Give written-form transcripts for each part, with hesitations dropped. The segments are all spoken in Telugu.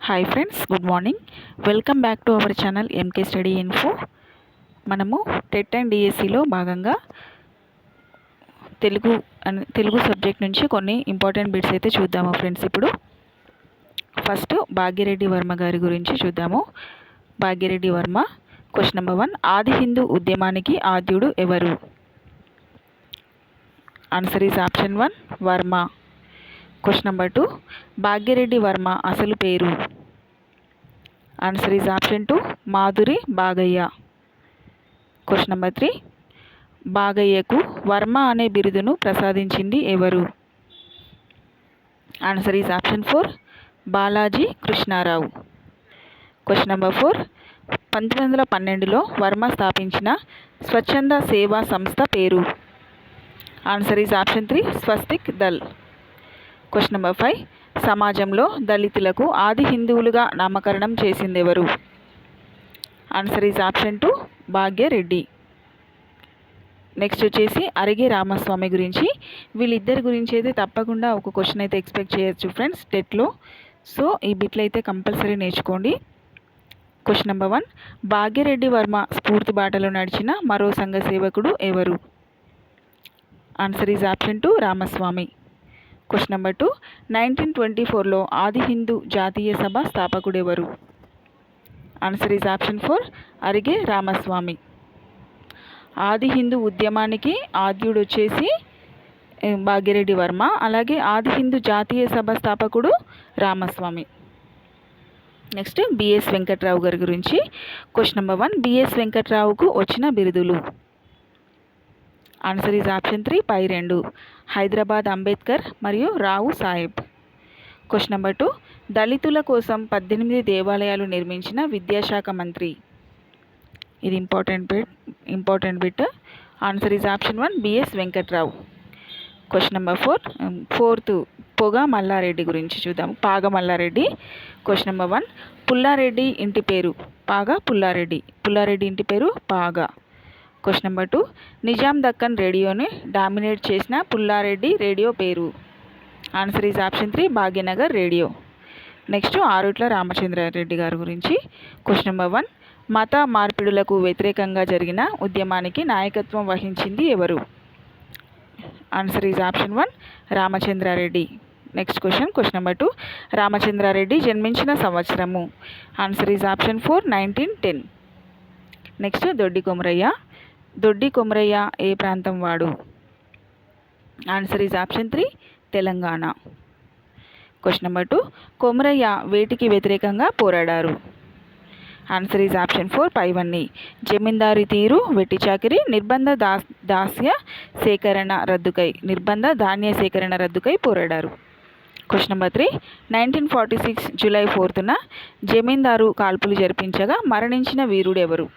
Hi friends, good morning. Welcome back to our channel MK study info. మనము టెట్ అండ్ డిఎస్సిలో భాగంగా తెలుగు సబ్జెక్ట్ నుంచి కొన్ని ఇంపార్టెంట్ బిట్స్ అయితే చూద్దాము ఫ్రెండ్స్. ఇప్పుడు ఫస్ట్ భాగ్యరెడ్డి వర్మ గారి గురించి చూద్దాము. భాగ్యరెడ్డి వర్మ. క్వశ్చన్ నెంబర్ 1, ఆది హిందూ ఉద్యమానికి ఆద్యుడు ఎవరు? Answer is option 1, Varma. Question number 2, Bhagya Reddy Varma అసలు పేరు? Answer is option 2, Madhuri Bagayya. Question number 3, బాగయ్యకు వర్మ అనే బిరుదును ప్రసాదించింది ఎవరు? Answer is option 4, Balaji Krishna Rao. Question number 4, 1912లో వర్మ స్థాపించిన స్వచ్ఛంద సేవా సంస్థ పేరు? Answer is option 3, Swastik Dal. Question number 5, సమాజంలో దళితులకు ఆది హిందువులుగా నామకరణం చేసిందెవరు? Answer is option 2, Bhagya Reddy. Next వచ్చేసి అరిగే రామస్వామి గురించి. వీళ్ళిద్దరి గురించి అయితే తప్పకుండా ఒక క్వశ్చన్ అయితే ఎక్స్పెక్ట్ చేయొచ్చు ఫ్రెండ్స్ టెట్లో. సో ఈ బిట్లు అయితే కంపల్సరీ నేర్చుకోండి. క్వశ్చన్ నెంబర్ 1, భాగ్యరెడ్డి వర్మ స్ఫూర్తి బాటలో నడిచిన మరో సంఘ సేవకుడు ఎవరు? Answer is option 2, Ramaswamy. Question number 2, 1924లో ఆది హిందూ జాతీయ సభ స్థాపకుడు ఎవరు? Answer is option 4, Arige Ramaswamy. Adi Hindu ఉద్యమానికి ఆద్యుడు వచ్చేసి భాగ్యరెడ్డి వర్మ, అలాగే ఆది హిందూ జాతీయ సభ స్థాపకుడు రామస్వామి. నెక్స్ట్ బిఎస్ వెంకట్రావు గారి గురించి. క్వశ్చన్ నెంబర్ 1, బిఎస్ వెంకట్రావుకు వచ్చిన బిరుదులు? ఆన్సర్ ఈజ్ ఆప్షన్ 3, పై 2, హైదరాబాద్ అంబేద్కర్ మరియు రావు సాహెబ్. క్వశ్చన్ నెంబర్ 2, దళితుల కోసం 18 దేవాలయాలు నిర్మించిన విద్యాశాఖ మంత్రి? ఇది important bit. Answer is option 1, B S Venkatrao. Question number 4, Poga Malla Reddy గురించి చూద్దాం. పాగ మల్లారెడ్డి. క్వశ్చన్ నెంబర్ 1, పుల్లారెడ్డి ఇంటి పేరు? పాగ పుల్లారెడ్డి. పుల్లారెడ్డి ఇంటి పేరు పాగ. క్వశ్చన్ నెంబర్ 2, నిజాం దక్కన్ రేడియోని డామినేట్ చేసిన పుల్లారెడ్డి రేడియో పేరు? Answer is option 3, Bhagyanagar radio. Next Arutla Ramachandra Reddy గారి గురించి. క్వశ్చన్ నెంబర్ 1, మత మార్పిడులకు వ్యతిరేకంగా జరిగిన ఉద్యమానికి నాయకత్వం వహించింది ఎవరు? Answer is option 1, Ramachandra Reddy. Next question number 2, Ramachandra Reddy జన్మించిన సంవత్సరము? Answer is option 4, 1910. నెక్స్ట్ దొడ్డి కొమరయ్య. దొడ్డి కొమరయ్య ఏ ప్రాంతం వాడు? Answer is option 3, Telangana. Question number 2, Komaraiah వేటికి వ్యతిరేకంగా పోరాడారు? ఆన్సర్ ఈజ్ ఆప్షన్ 4, పైవన్నీ. జమీందారీ తీరు, వెట్టి చాకిరి, నిర్బంధ దాస్య సేకరణ రద్దుకై, నిర్బంధ ధాన్య సేకరణ రద్దుకై పోరాడారు. క్వశ్చన్ నెంబర్ 3, 1946 జూలై 4న జమీందారు కాల్పులు జరిపించగా మరణించిన వీరుడు ఎవరు?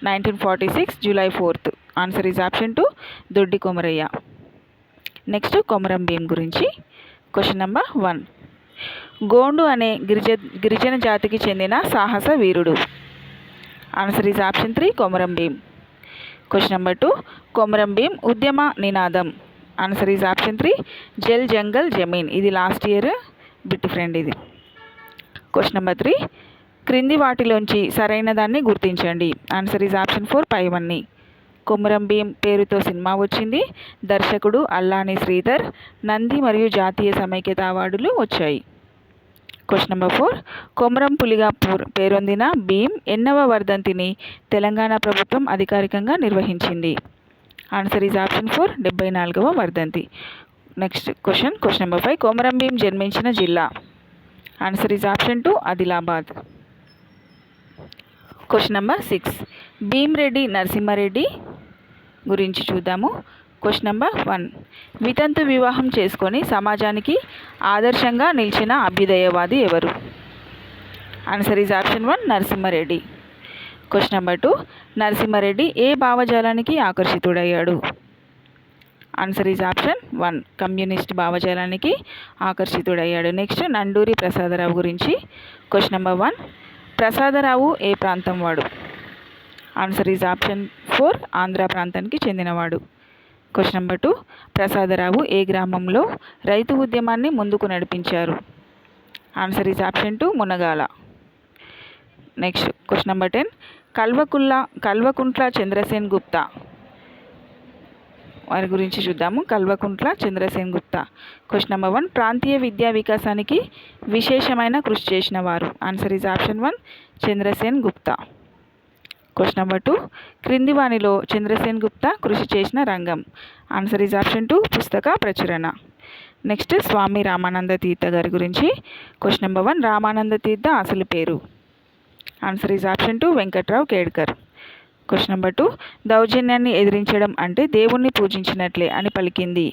1946 జూలై 4. ఆన్సర్ ఈజ్ ఆప్షన్ 2, దొడ్డి కొమరయ్య. నెక్స్ట్ కొమరం భీం గురించి. క్వశ్చన్ నెంబర్ 1, గోండు అనే గిరిజన జాతికి చెందిన సాహస వీరుడు? Answer is option 3, Komaram Bheem. Question number 2, Komaram Bheem ఉద్యమ నినాదం? Answer is option 3, Jal Jangal Zameen. ఇది లాస్ట్ ఇయర్ బిట్ ఫ్రెండ్ ఇది. క్వశ్చన్ నెంబర్ 3, క్రింది వాటిలోంచి సరైన దాన్ని గుర్తించండి? ఆన్సర్ ఈజ్ ఆప్షన్ 4, పైవన్నీ. కొమరం భీం పేరుతో సినిమా వచ్చింది. దర్శకుడు అల్లాని శ్రీధర్. నంది మరియు జాతీయ సమైక్యత అవార్డులు వచ్చాయి. క్వశ్చన్ నెంబర్ 4, కొమరం పులిగా పేరొందిన భీం ఎన్నవ వర్ధంతిని తెలంగాణ ప్రభుత్వం అధికారికంగా నిర్వహించింది? ఆన్సర్ ఈజ్ ఆప్షన్ 4, 74వ వర్ధంతి. Next question number 5, Komaram Bheem జన్మించిన జిల్లా? Answer is option 2, Adilabad. Question number 6, Bhimreddy Narasimha Reddy గురించి చూద్దాము. క్వశ్చన్ నెంబర్ 1, వితంతు వివాహం చేసుకొని సమాజానికి ఆదర్శంగా నిలిచిన అభ్యుదయవాది ఎవరు? Answer is option 1, Narasimha Reddy. Question number 2, Narasimha Reddy ఏ భావజాలానికి ఆకర్షితుడయ్యాడు? ఆన్సర్ ఈజ్ ఆప్షన్ 1, కమ్యూనిస్ట్ భావజాలానికి ఆకర్షితుడయ్యాడు. నెక్స్ట్ నండూరి ప్రసాదరావు గురించి. క్వశ్చన్ నెంబర్ 1, ప్రసాదరావు ఏ ప్రాంతం వాడు? ఆన్సర్ ఈజ్ ఆప్షన్ 4, ఆంధ్ర ప్రాంతానికి చెందినవాడు. క్వశ్చన్ నెంబర్ 2, ప్రసాదరావు ఏ గ్రామంలో రైతు ఉద్యమాన్ని ముందుకు నడిపించారు? Answer is option 2 Munagala. Next question number 10. Kalvakuntla Chandrasen Gupta వారి గురించి చూద్దాము. కల్వకుంట్ల చంద్రసేన్ గుప్తా. Question number 1. ప్రాంతీయ విద్యా వికాసానికి విశేషమైన కృషి చేసిన వారు. Answer is option 1 Chandrasen Gupta. Question number 2. క్రింది వానిలో చంద్రసేన్ గుప్తా కృషి చేసిన రంగం. ఆన్సర్ ఈజ్ ఆప్షన్ 2 పుస్తక ప్రచురణ. నెక్స్ట్ స్వామి రామానంద తీర్థ గారి గురించి. Question number 1. రామానంద తీర్థ అసలు పేరు. Answer is option 2 Venkatrao Kedkar. Question number 2. దౌర్జన్యాన్ని ఎదిరించడం అంటే దేవుణ్ణి పూజించినట్లే అని పలికింది.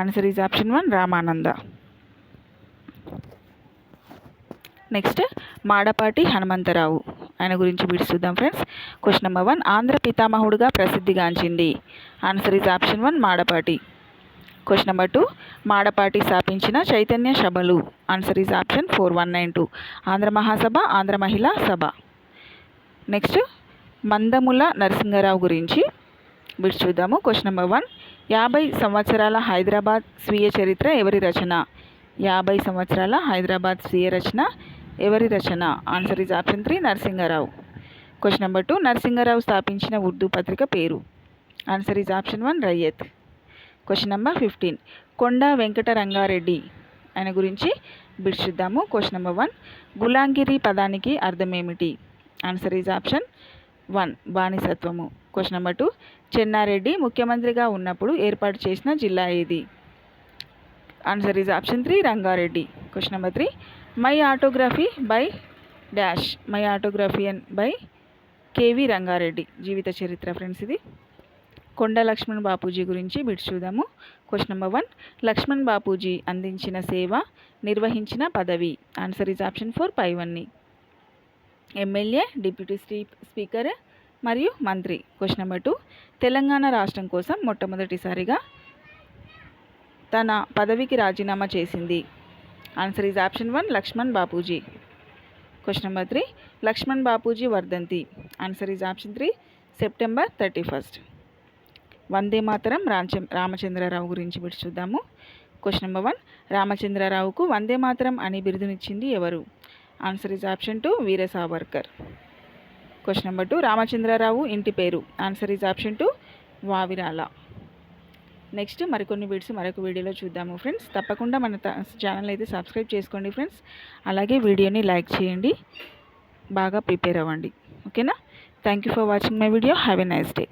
Answer is option 1 Ramananda. Next Madapati Hanumantha Rao ఆయన గురించి చూద్దాం ఫ్రెండ్స్. Question number 1. ఆంధ్ర పితామహుడుగా ప్రసిద్ధిగాంచింది. Answer is option 1 Madapati. Question number 2. Madapati స్థాపించిన చైతన్య సభలు. Answer is option 4 192. Andhra Mahasabha, Andhra Mahila Sabha. Next Mandamula Narasingarao గురించి చూద్దాము. Question number 1. 50 సంవత్సరాల హైదరాబాద్ స్వీయ చరిత్ర ఎవరి రచన. 50 సంవత్సరాల హైదరాబాద్ స్వీయ రచన ఎవరి రచన. Answer is option 3 Narasinga Rao. Question number 2. Narasinga Rao స్థాపించిన ఉర్దూ పత్రిక పేరు. Answer is option 1 Rayyat. Question number 15. Konda Venkata Rangareddy ఆయన గురించి చూద్దాము. Question number 1. గులాంగిరి పదానికి అర్థం ఏమిటి. ఆన్సర్ ఈజ్ ఆప్షన్ 1 బానిసత్వము. Question number 2. చెన్నారెడ్డి ముఖ్యమంత్రిగా ఉన్నప్పుడు ఏర్పాటు చేసిన జిల్లా ఏది. Answer is option 3 Ranga Reddy. Question number 3. My autobiography by dash. My ఆటోగ్రఫియన్ బై కేవి రంగారెడ్డి. జీవిత చరిత్ర ఫ్రెండ్స్ ఇది. కొండ లక్ష్మణ్ బాపూజీ గురించి చూద్దాము. Question number 1. లక్ష్మణ్ బాపూజీ అందించిన సేవ, నిర్వహించిన పదవి. ఆన్సర్ ఈజ్ ఆప్షన్ 4 పైవన్నీ. ఎమ్మెల్యే, డిప్యూటీ స్పీకర్ మరియు మంత్రి. Question number 2. తెలంగాణ రాష్ట్రం కోసం మొట్టమొదటిసారిగా తన పదవికి రాజీనామా చేసింది. Answer is option 1 Lakshman Bapuji. Question number 3. Lakshman Bapuji వర్ధంతి. Answer is option 3 September 31. Vande Mataram Ramachandra Rao గురించి చూద్దాము. Question number 1. రామచంద్రరావుకు వందే మాతరం అని బిరుదునిచ్చింది ఎవరు. Answer is option 2 Veera Savarkar. Question number 2. Ramachandra Rao ఇంటి పేరు. Answer is option 2 Vavirala. Next మరికొన్ని బిట్స్ మరొక వీడియోలో చూద్దాము ఫ్రెండ్స్. తప్పకుండా మన ఛానల్ అయితే సబ్స్క్రైబ్ చేసుకోండి ఫ్రెండ్స్. అలాగే వీడియోని లైక్ చేయండి, బాగా ప్రిపేర్ అవ్వండి. ఓకేనా. Thank you for watching my video. Have a nice day.